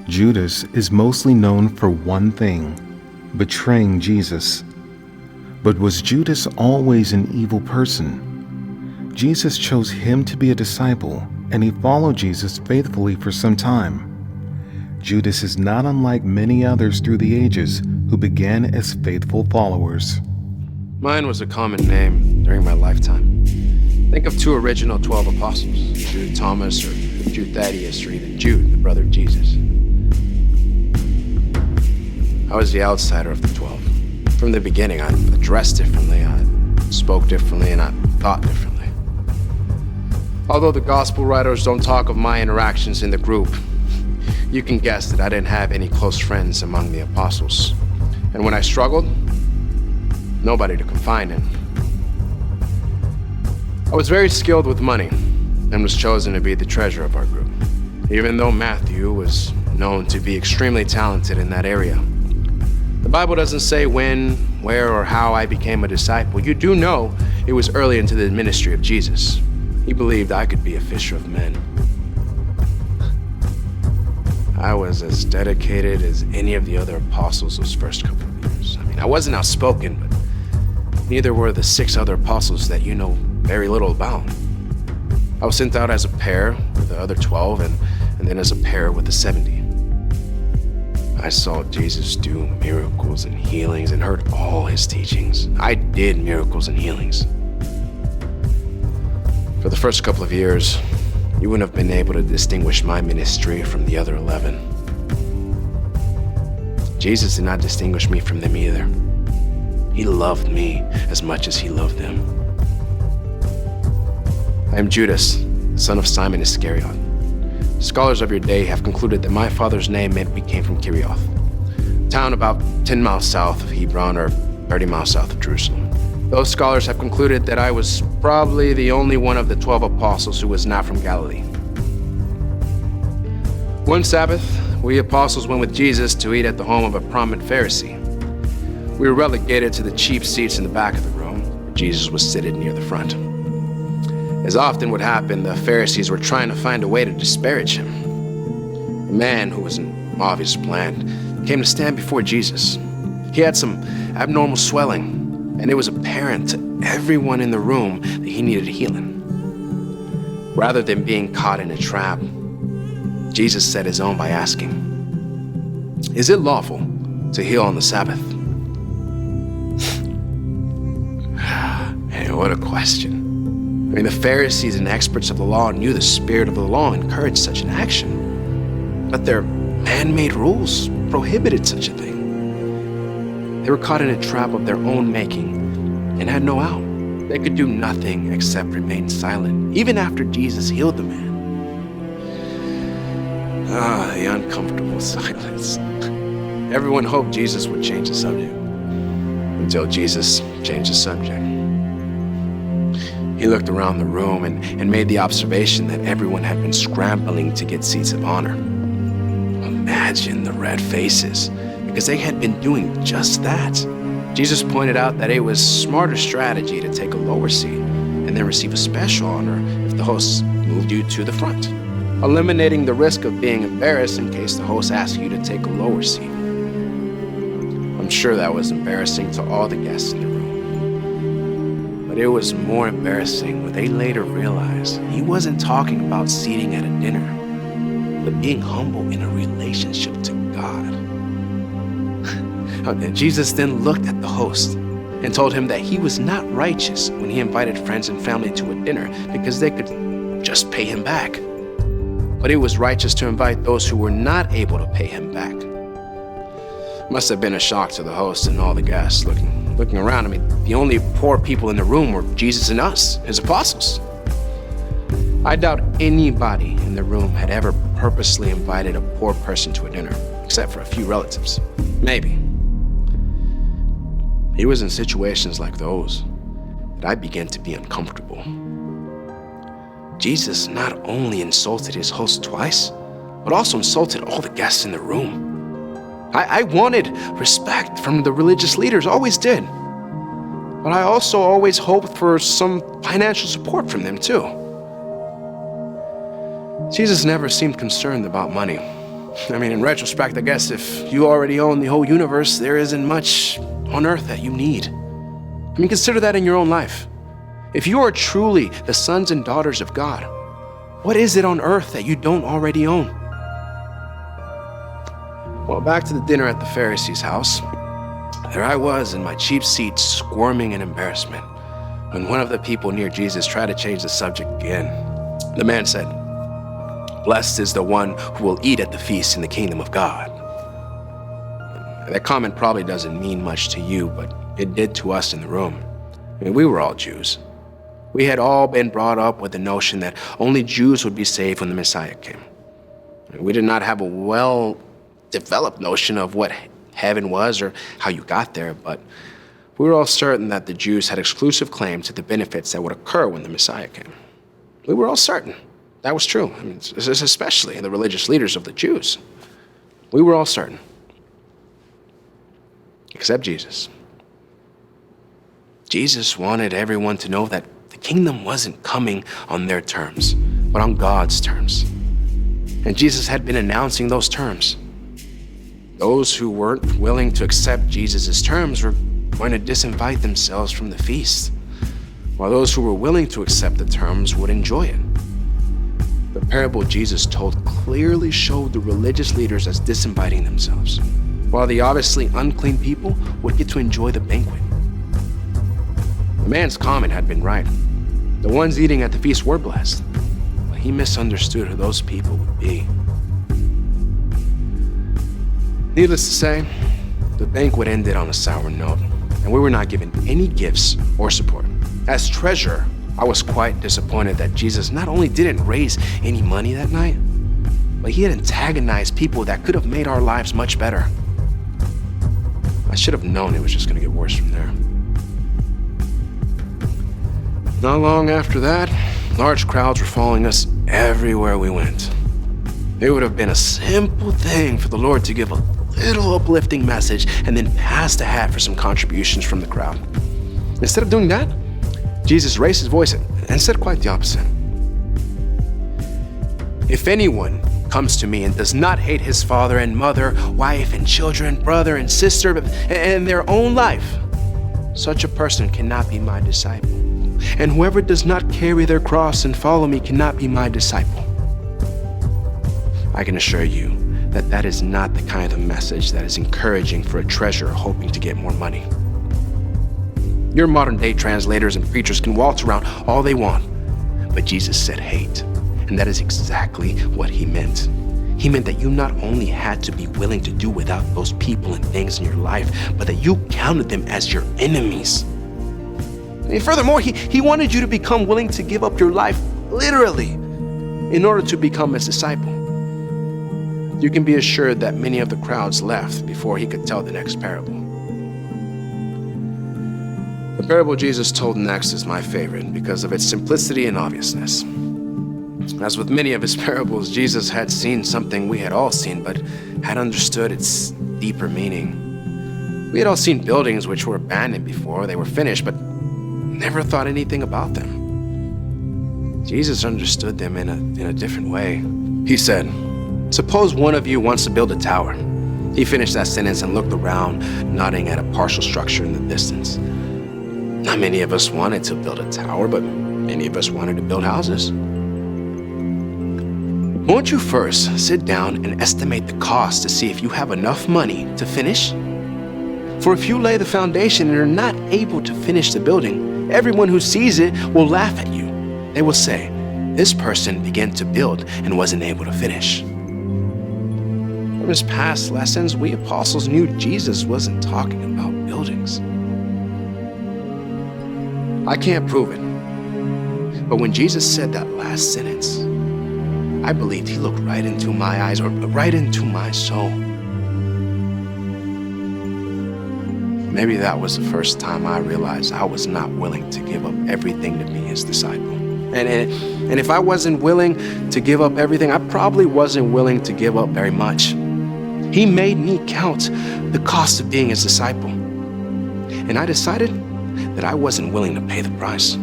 Judas is mostly known for one thing: betraying Jesus. But was Judas always an evil person? Jesus chose him to be a disciple, and he followed Jesus faithfully for some time. Judas is not unlike many others through the ages who began as faithful followers. Mine was a common name during my lifetime. Think of two original 12 apostles, Jude Thomas or Jude Thaddeus, or even Jude, the brother of Jesus. I was the outsider of the 12. From the beginning, I dressed differently, I spoke differently, and I thought differently. Although the gospel writers don't talk of my interactions in the group, you can guess that I didn't have any close friends among the apostles. And when I struggled, nobody to confide in. I was very skilled with money and was chosen to be the treasurer of our group, even though Matthew was known to be extremely talented in that area. The Bible doesn't say when, where, or how I became a disciple. You do know it was early into the ministry of Jesus. He believed I could be a fisher of men. I was as dedicated as any of the other apostles those first couple of years. I wasn't outspoken, but neither were the 6 other apostles that you know very little about. I was sent out as a pair with the other 12 and then as a pair with the 70. I saw Jesus do miracles and healings and heard all his teachings. I did miracles and healings. For the first couple of years, you wouldn't have been able to distinguish my ministry from the other 11. Jesus did not distinguish me from them either. He loved me as much as he loved them. I am Judas, son of Simon Iscariot. Scholars of your day have concluded that my father's name meant we came from Kirioth, a town about 10 miles south of Hebron or 30 miles south of Jerusalem. Those scholars have concluded that I was probably the only one of the 12 apostles who was not from Galilee. One Sabbath, we apostles went with Jesus to eat at the home of a prominent Pharisee. We were relegated to the cheap seats in the back of the room, where Jesus was seated near the front. As often would happen, the Pharisees were trying to find a way to disparage him. A man who was an obvious plant came to stand before Jesus. He had some abnormal swelling, and it was apparent to everyone in the room that he needed healing. Rather than being caught in a trap, Jesus set his own by asking, "Is it lawful to heal on the Sabbath?" Hey, what a question. The Pharisees and experts of the law knew the spirit of the law encouraged such an action, but their man-made rules prohibited such a thing. They were caught in a trap of their own making and had no out. They could do nothing except remain silent, even after Jesus healed the man. The uncomfortable silence. Everyone hoped Jesus would change the subject, until Jesus changed the subject. He looked around the room and made the observation that everyone had been scrambling to get seats of honor. Imagine the red faces, because they had been doing just that. Jesus pointed out that it was smarter strategy to take a lower seat and then receive a special honor if the host moved you to the front, eliminating the risk of being embarrassed in case the host asked you to take a lower seat. I'm sure that was embarrassing to all the guests in the room. But it was more embarrassing when they later realized he wasn't talking about seating at a dinner, but being humble in a relationship to God. Jesus then looked at the host and told him that he was not righteous when he invited friends and family to a dinner because they could just pay him back. But it was righteous to invite those who were not able to pay him back. Must have been a shock to the host and all the guests looking around. The only poor people in the room were Jesus and us, his apostles. I doubt anybody in the room had ever purposely invited a poor person to a dinner, except for a few relatives. Maybe. It was in situations like those that I began to be uncomfortable. Jesus not only insulted his host twice, but also insulted all the guests in the room. I wanted respect from the religious leaders, always did. But I also always hoped for some financial support from them too. Jesus never seemed concerned about money. I mean, in retrospect, I guess if you already own the whole universe, there isn't much on earth that you need. I mean, consider that in your own life. If you are truly the sons and daughters of God, what is it on earth that you don't already own? Well, back to the dinner at the Pharisee's house. There I was in my cheap seat, squirming in embarrassment, when one of the people near Jesus tried to change the subject again. The man said, "Blessed is the one who will eat at the feast in the kingdom of God." That comment probably doesn't mean much to you, but it did to us in the room. I mean, we were all Jews. We had all been brought up with the notion that only Jews would be saved when the Messiah came. We did not have a well-developed notion of what heaven was or how you got there, but we were all certain that the Jews had exclusive claim to the benefits that would occur when the Messiah came. We were all certain that was true. I mean, especially the religious leaders of the Jews. We were all certain. Except Jesus. Jesus wanted everyone to know that the kingdom wasn't coming on their terms, but on God's terms. And Jesus had been announcing those terms. Those who weren't willing to accept Jesus' terms were going to disinvite themselves from the feast, while those who were willing to accept the terms would enjoy it. The parable Jesus told clearly showed the religious leaders as disinviting themselves, while the obviously unclean people would get to enjoy the banquet. The man's comment had been right. The ones eating at the feast were blessed, but he misunderstood who those people would be. Needless to say, the banquet ended on a sour note, and we were not given any gifts or support. As treasurer, I was quite disappointed that Jesus not only didn't raise any money that night, but he had antagonized people that could have made our lives much better. I should have known it was just going to get worse from there. Not long after that, large crowds were following us everywhere we went. It would have been a simple thing for the Lord to give a little uplifting message and then pass the hat for some contributions from the crowd. Instead of doing that, Jesus raised his voice and said quite the opposite. "If anyone comes to me and does not hate his father and mother, wife and children, brother and sister, and their own life, such a person cannot be my disciple. And whoever does not carry their cross and follow me cannot be my disciple." I can assure you that that is not the kind of message that is encouraging for a treasurer hoping to get more money. Your modern-day translators and preachers can waltz around all they want, but Jesus said hate, and that is exactly what he meant. He meant that you not only had to be willing to do without those people and things in your life, but that you counted them as your enemies. And furthermore, he wanted you to become willing to give up your life, literally, in order to become his disciple. You can be assured that many of the crowds left before he could tell the next parable. The parable Jesus told next is my favorite because of its simplicity and obviousness. As with many of his parables, Jesus had seen something we had all seen, but had understood its deeper meaning. We had all seen buildings which were abandoned before they were finished, but never thought anything about them. Jesus understood them in a different way. He said, "Suppose one of you wants to build a tower." He finished that sentence and looked around, nodding at a partial structure in the distance. Not many of us wanted to build a tower, but many of us wanted to build houses. Won't you first sit down and estimate the cost to see if you have enough money to finish? For if you lay the foundation and are not able to finish the building, everyone who sees it will laugh at you. They will say, "This person began to build and wasn't able to finish." From his past lessons, we apostles knew Jesus wasn't talking about buildings. I can't prove it, but when Jesus said that last sentence, I believed he looked right into my eyes, or right into my soul. Maybe that was the first time I realized I was not willing to give up everything to be his disciple. And if I wasn't willing to give up everything, I probably wasn't willing to give up very much. He made me count the cost of being his disciple. And I decided that I wasn't willing to pay the price.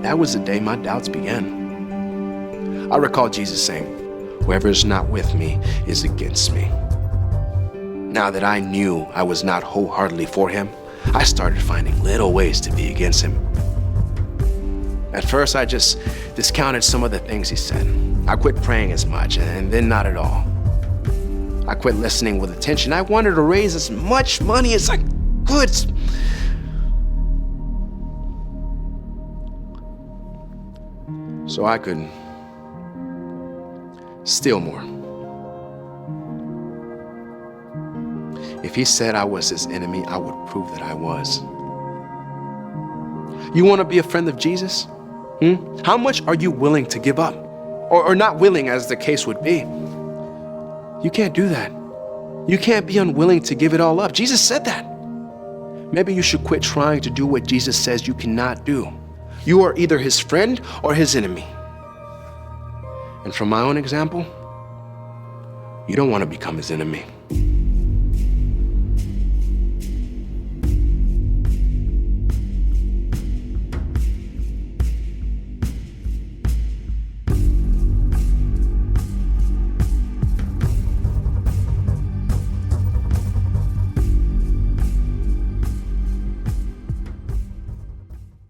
That was the day my doubts began. I recall Jesus saying, "Whoever is not with me is against me." Now that I knew I was not wholeheartedly for him, I started finding little ways to be against him. At first, I just discounted some of the things he said. I quit praying as much, and then not at all. I quit listening with attention. I wanted to raise as much money as I could. So I could steal more. If he said I was his enemy, I would prove that I was. You want to be a friend of Jesus? How much are you willing to give up? Or not willing, as the case would be? You can't do that. You can't be unwilling to give it all up. Jesus said that. Maybe you should quit trying to do what Jesus says you cannot do. You are either his friend or his enemy. And from my own example, you don't want to become his enemy.